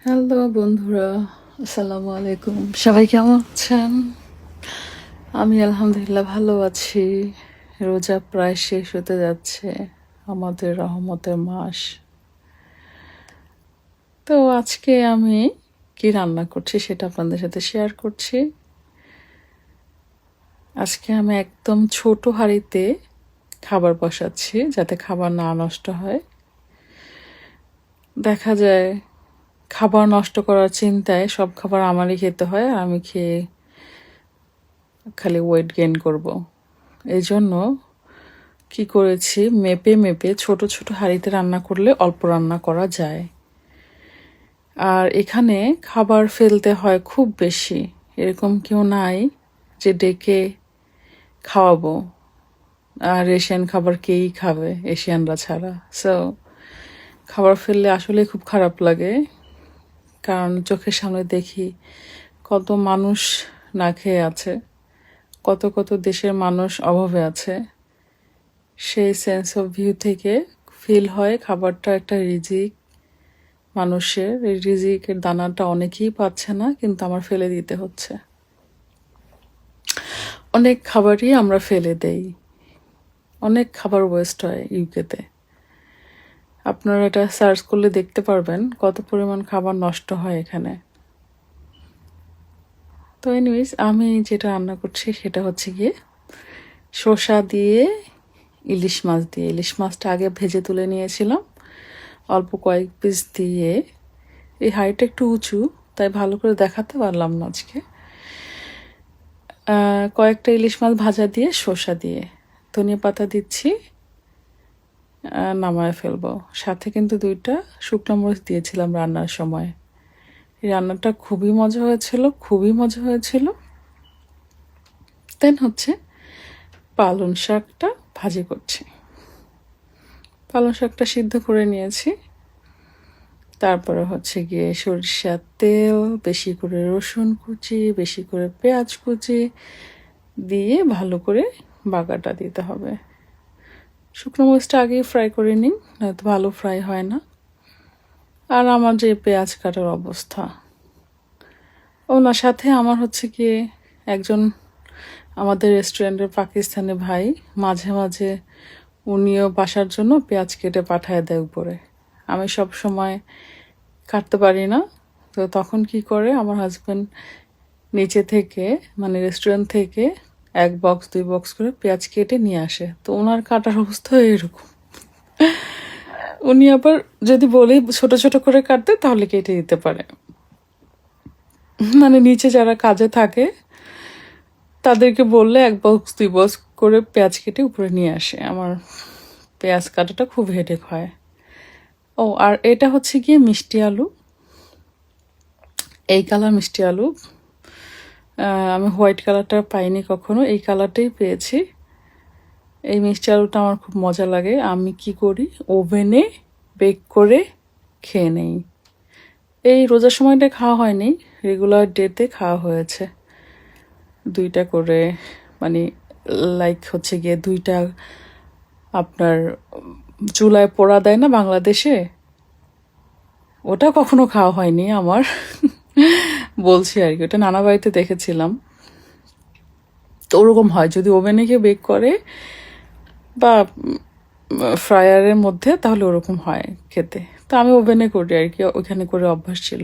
Hello বন্ধুরা, আসসালামু আলাইকুম। সবাই কেমন আছেন? আমি আলহামদুলিল্লাহ ভালো আছি। রোজা প্রায় শেষ হতে যাচ্ছে, আমাদের রহমতের মাস। তো আজকে আমি কি রান্না করছি সেটা আপনাদের সাথে শেয়ার করছি। আজকে আমি একদম ছোট হাঁড়িতে খাবার বসাচ্ছি যাতে খাবার না নষ্ট হয়। দেখা যায় খাবার নষ্ট করার চিন্তায় সব খাবার আমারই খেতে হয়, আর আমি খেয়ে খালি ওয়েট গেইন করব। এই জন্য কি করেছি, মেপে মেপে ছোট ছোট হাঁড়িতে রান্না করলে অল্প রান্না করা যায়। আর এখানে খাবার ফেলতে হয় খুব বেশি, এরকম কেউ নাই যে ডেকে খাওয়াবো। আর এশিয়ান খাবার কেই খাবে এশিয়ানরা ছাড়া। সো খাবার ফেললে আসলে খুব খারাপ লাগে, কারণ চোখের সামনে দেখি কত মানুষ না খেয়ে আছে, কত কত দেশের মানুষ অভাবে আছে। সেই সেন্স অফ ভিউ থেকে ফিল হয় খাবারটা একটা রিজিক মানুষের। এই রিজিকের দানাটা অনেকেই পাচ্ছে না, কিন্তু আমার ফেলে দিতে হচ্ছে। অনেক খাবারই আমরা ফেলে দেই, অনেক খাবার ওয়েস্ট হয় ইউকেতে। আপনারা এটা সার্চ করলে দেখতে পারবেন কত পরিমাণ খাবার নষ্ট হয় এখানে। তো এনিওয়েজ, আমি যেটা রান্না করছি সেটা হচ্ছে গিয়ে শসা দিয়ে ইলিশ মাছ দিয়ে। ইলিশ মাছটা আগে ভেজে তুলে নিয়েছিলাম অল্প কয়েক পিস দিয়ে। এই হাঁড়িটা একটু উঁচু, তাই ভালো করে দেখাতে পারলাম না আজকে। কয়েকটা ইলিশ মাছ ভাজা দিয়ে শসা দিয়ে ধনিয়া পাতা দিচ্ছি, নামায় ফেলবো। সাথে কিন্তু 2টা শুকনো মরিচ দিয়েছিলাম রান্নার সময়। এই রান্নাটা খুবই মজা হয়েছিল, খুবই মজা হয়েছিল। দেন হচ্ছে পালং শাকটা ভাজি করছি। পালং শাকটা সিদ্ধ করে নিয়েছি। তারপরে হচ্ছে গিয়ে সরিষার তেল, বেশি করে রসুন কুচি, বেশি করে পেঁয়াজ কুচি দিয়ে ভালো করে বাগাটা দিতে হবে। শুকনো মরিচটা আগেই ফ্রাই করে নিন, নয়তো ভালো ফ্রাই হয় না। আর আমার যে পেঁয়াজ কাটার অবস্থা, ওনার সাথে আমার হচ্ছে গিয়ে একজন আমাদের রেস্টুরেন্টের পাকিস্তানি ভাই, মাঝে মাঝে উনিও বাসার জন্য পেঁয়াজ কেটে পাঠায় দেয় উপরে। আমি সব সময় কাটতে পারি না, তো তখন কি করে আমার হাজব্যান্ড নিচে থেকে, মানে রেস্টুরেন্ট থেকে 1 বক্স 2 বক্স করে পেঁয়াজ কেটে নিয়ে আসে। তো ওনার কাটার অবস্থা এরকম। উনি আবার যদি বলি ছোট ছোট করে কাটতে, তাহলে কেটে দিতে পারে। মানে নিচে যারা কাজে থাকে তাদেরকে বললে 1 বক্স 2 বক্স করে পেঁয়াজ কেটে উপরে নিয়ে আসে। আমার পেঁয়াজ কাটাটা খুব হেডেক হয়। ও, আর এটা হচ্ছে গিয়ে মিষ্টি আলু। এই কালার মিষ্টি আলু, আমি হোয়াইট কালারটা পাইনি কখনো, এই কালারটাই পেয়েছি। এই মিষ্টি আলুটা আমার খুব মজা লাগে। আমি কি করি, ওভেনে বেক করে খেয়ে নেই। এই রোজার সময়টা খাওয়া হয়নি, রেগুলার ডেতে খাওয়া হয়েছে 2টা করে, মানে লাইক হচ্ছে গিয়ে 2টা আপনার চুলায় পোড়া দেয় না বাংলাদেশে, ওটা কখনো খাওয়া হয়নি আমার। বলছি আর কি, ওটা নানা বাড়িতে দেখেছিলাম। তো ওরকম হয় যদি ওভেনে গিয়ে বেক করে বা ফ্রায়ারের মধ্যে, তাহলে ওরকম হয় খেতে। তো আমি ওভেনে করি আর কি, ওইখানে করে অভ্যাস ছিল।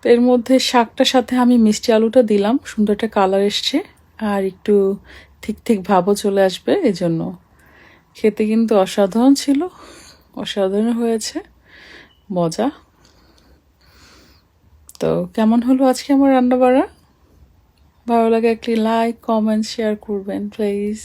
তো এর মধ্যে শাকটার সাথে আমি মিষ্টি আলুটা দিলাম, সুন্দর একটা কালার এসছে, আর একটু ঠিক ঠিক ভাবও চলে আসবে, এই জন্য খেতে কিন্তু অসাধারণ ছিল, অসাধারণ হয়েছে, মজা। তো কেমন হলো আজকে আমার রান্না বাড়া? ভালো লাগে একটি লাইক, কমেন্ট, শেয়ার করবেন প্লিজ।